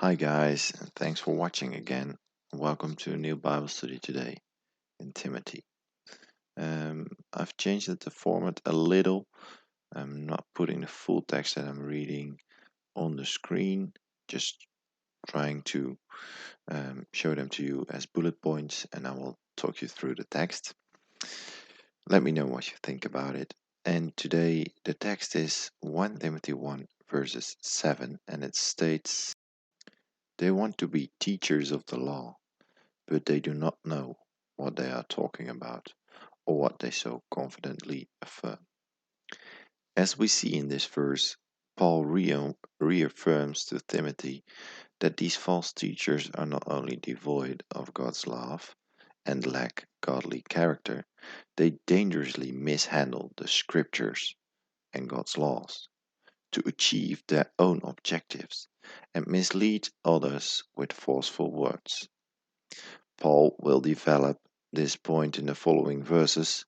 Hi, guys, and thanks for watching again. Welcome to a new Bible study today in Timothy. I've changed the format a little. I'm not putting the full text that I'm reading on the screen, just trying to show them to you as bullet points, and I will talk you through the text. Let me know what you think about it. And today, the text is 1 Timothy 1, verses 7, and it states, "They want to be teachers of the law, but they do not know what they are talking about or what they so confidently affirm." As we see in this verse, Paul reaffirms to Timothy that these false teachers are not only devoid of God's love and lack godly character, they dangerously mishandle the scriptures and God's laws to achieve their own objectives and mislead others with forceful words. Paul will develop this point in the following verses,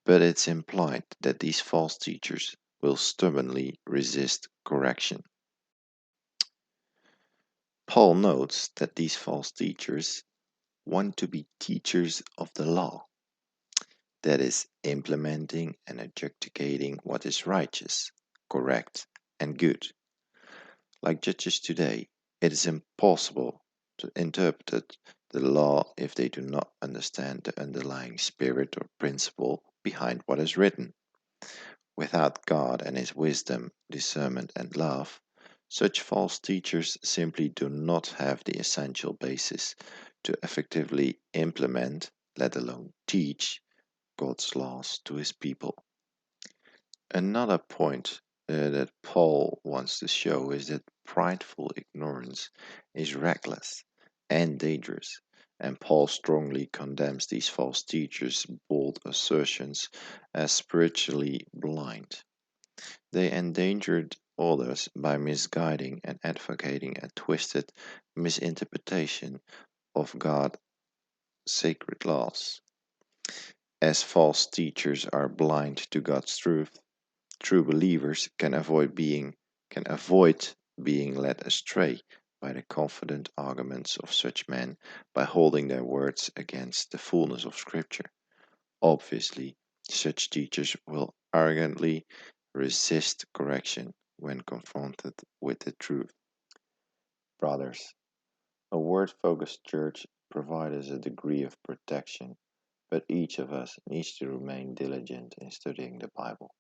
but it's implied that these false teachers will stubbornly resist correction. Paul notes that these false teachers want to be teachers of the law, that is, implementing and adjudicating what is righteous, correct, and good. Like judges today, it is impossible to interpret the law if they do not understand the underlying spirit or principle behind what is written. Without God and His wisdom, discernment, and love, such false teachers simply do not have the essential basis to effectively implement, let alone teach, God's laws to His people. Another point that Paul wants to show is that prideful ignorance is reckless and dangerous, and Paul strongly condemns these false teachers' bold assertions as spiritually blind. They endangered others by misguiding and advocating a twisted misinterpretation of God's sacred laws. As false teachers are blind to God's truth, true believers can avoid being led astray by the confident arguments of such men by holding their words against the fullness of Scripture. Obviously, such teachers will arrogantly resist correction when confronted with the truth. Brothers, a word-focused church provides a degree of protection, but each of us needs to remain diligent in studying the Bible.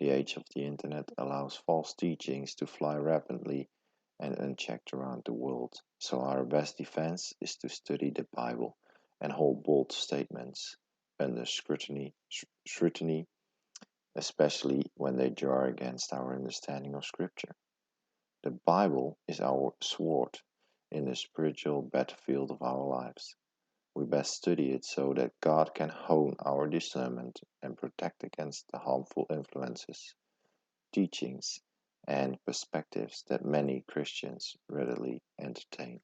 The age of the internet allows false teachings to fly rapidly and unchecked around the world, so our best defense is to study the Bible and hold bold statements under scrutiny, especially when they jar against our understanding of Scripture. The Bible is our sword in the spiritual battlefield of our lives. We best study it so that God can hone our discernment and protect against the harmful influences, teachings, and perspectives that many Christians readily entertain.